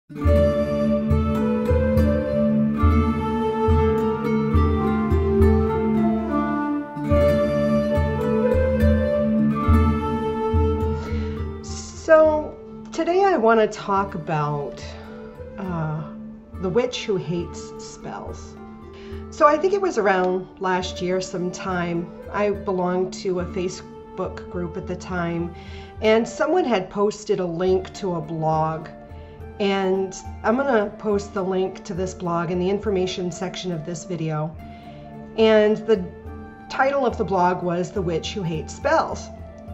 So today I want to talk about the witch who hates spells. So I think it was around last year sometime. I belonged to a Facebook group at the time, and someone had posted a link to a blog. And I'm going to post the link to this blog in the information section of this video. And the title of the blog was The Witch Who Hates Spells.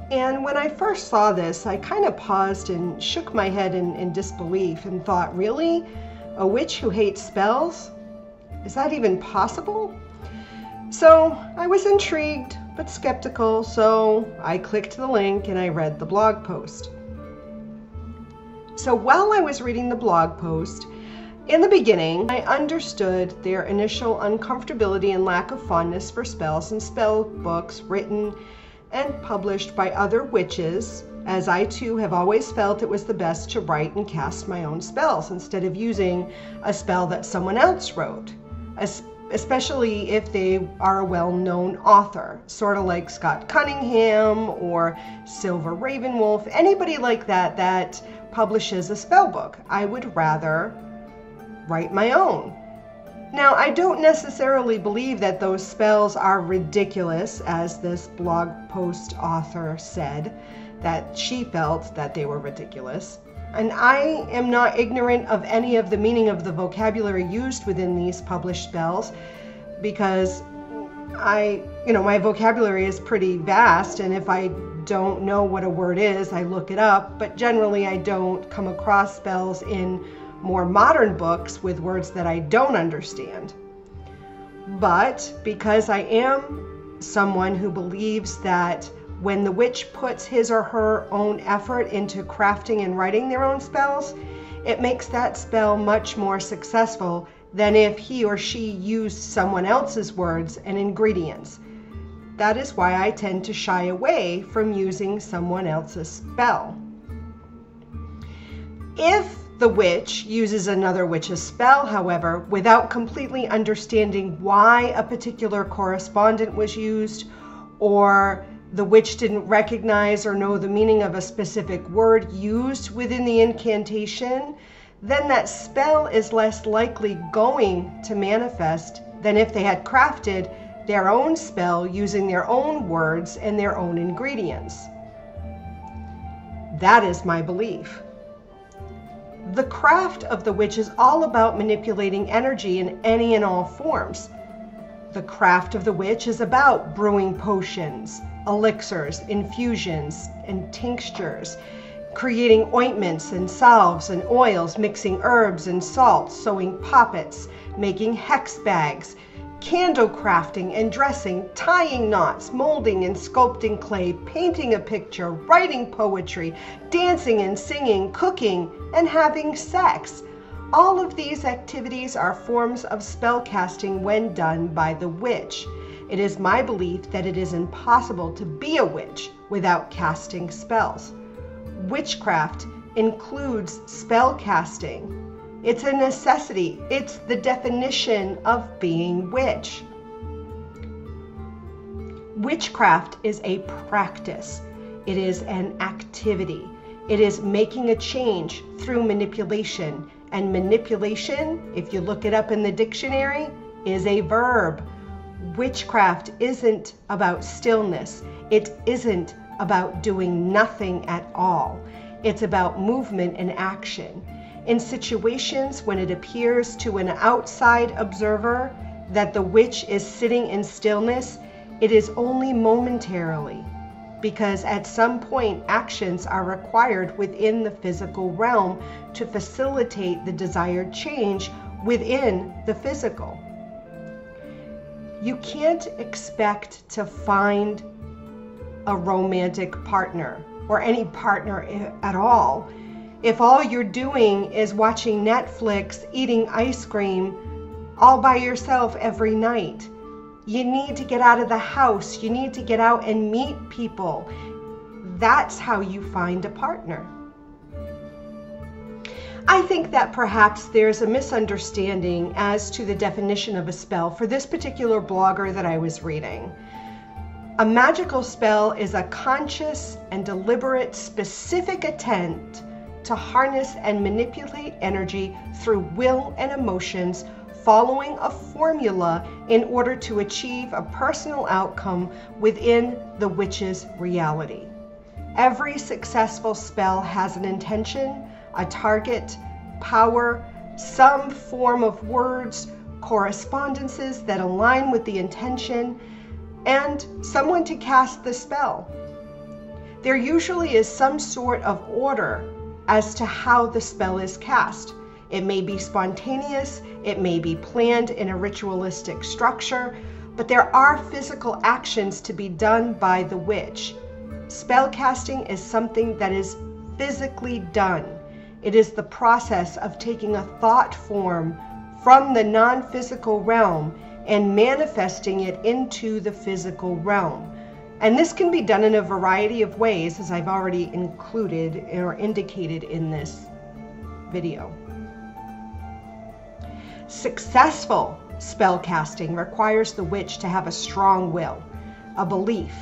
And when I first saw this, I kind of paused and shook my head in disbelief and thought, really? A witch who hates spells? Is that even possible? So I was intrigued but skeptical, so I clicked the link and I read the blog post. So while I was reading the blog post, in the beginning, I understood their initial uncomfortability and lack of fondness for spells and spell books written and published by other witches, as I too have always felt it was the best to write and cast my own spells instead of using a spell that someone else wrote, especially if they are a well-known author, sort of like Scott Cunningham or Silver Ravenwolf, anybody like that that publishes a spell book. I would rather write my own. Now, I don't necessarily believe that those spells are ridiculous, as this blog post author said, that she felt that they were ridiculous. And I am not ignorant of any of the meaning of the vocabulary used within these published spells, because my vocabulary is pretty vast, and if I don't know what a word is, I look it up, but generally I don't come across spells in more modern books with words that I don't understand. But because I am someone who believes that when the witch puts his or her own effort into crafting and writing their own spells, it makes that spell much more successful than if he or she used someone else's words and ingredients. That is why I tend to shy away from using someone else's spell. If the witch uses another witch's spell, however, without completely understanding why a particular correspondent was used, or the witch didn't recognize or know the meaning of a specific word used within the incantation, then that spell is less likely going to manifest than if they had crafted their own spell using their own words and their own ingredients. That is my belief. The craft of the witch is all about manipulating energy in any and all forms. The craft of the witch is about brewing potions, elixirs, infusions, and tinctures, creating ointments and salves and oils, mixing herbs and salts, sewing poppets, making hex bags, candle crafting and dressing, tying knots, molding and sculpting clay, painting a picture, writing poetry, dancing and singing, cooking, and having sex. All of these activities are forms of spell casting when done by the witch. It is my belief that it is impossible to be a witch without casting spells. Witchcraft includes spell casting. It's a necessity. It's the definition of being witch. Witchcraft is a practice. It is an activity. It is making a change through manipulation. And manipulation, if you look it up in the dictionary, is a verb. Witchcraft isn't about stillness. It isn't about doing nothing at all. It's about movement and action. In situations when it appears to an outside observer that the witch is sitting in stillness, it is only momentarily, because at some point actions are required within the physical realm to facilitate the desired change within the physical. You can't expect to find a romantic partner or any partner at all if all you're doing is watching Netflix, eating ice cream all by yourself every night. You need to get out of the house. You need to get out and meet people. That's how you find a partner. I think that perhaps there's a misunderstanding as to the definition of a spell for this particular blogger that I was reading. A magical spell is a conscious and deliberate specific attempt to harness and manipulate energy through will and emotions, following a formula in order to achieve a personal outcome within the witch's reality. Every successful spell has an intention, a target, power, some form of words, correspondences that align with the intention, and someone to cast the spell. There usually is some sort of order as to how the spell is cast. It may be spontaneous, it may be planned in a ritualistic structure, but there are physical actions to be done by the witch. Spell casting is something that is physically done. It is the process of taking a thought form from the non-physical realm and manifesting it into the physical realm. And this can be done in a variety of ways, as I've already included or indicated in this video. Successful spell casting requires the witch to have a strong will, a belief,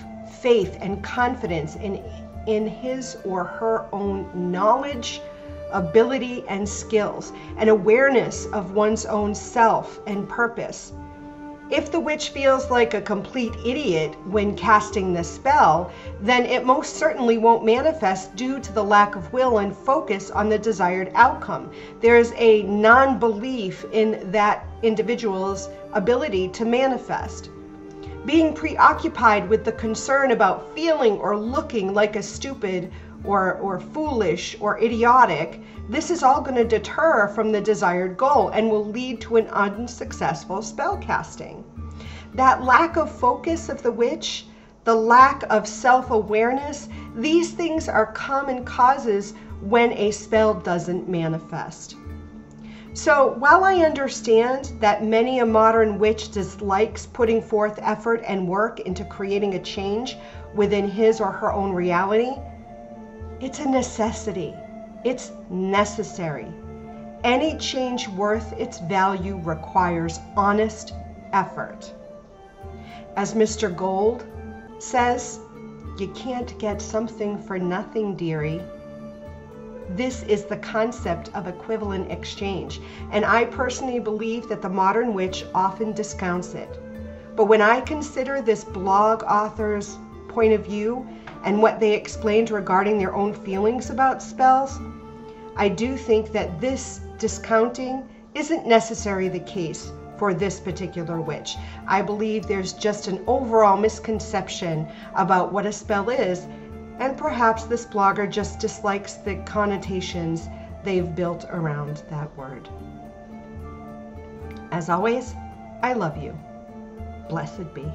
faith, and confidence in his or her own knowledge, ability, and skills, and awareness of one's own self and purpose. If the witch feels like a complete idiot when casting the spell, then it most certainly won't manifest due to the lack of will and focus on the desired outcome. There's a non-belief in that individual's ability to manifest. Being preoccupied with the concern about feeling or looking like a stupid or foolish or idiotic, this is all going to deter from the desired goal and will lead to an unsuccessful spell casting. That lack of focus of the witch, the lack of self-awareness, these things are common causes when a spell doesn't manifest. So while I understand that many a modern witch dislikes putting forth effort and work into creating a change within his or her own reality, it's a necessity. It's necessary. Any change worth its value requires honest effort. As Mr. Gold says, you can't get something for nothing, dearie. This is the concept of equivalent exchange, and I personally believe that the modern witch often discounts it. But when I consider this blog author's point of view and what they explained regarding their own feelings about spells, I do think that this discounting isn't necessarily the case for this particular witch. I believe there's just an overall misconception about what a spell is, and perhaps this blogger just dislikes the connotations they've built around that word. As always, I love you. Blessed be.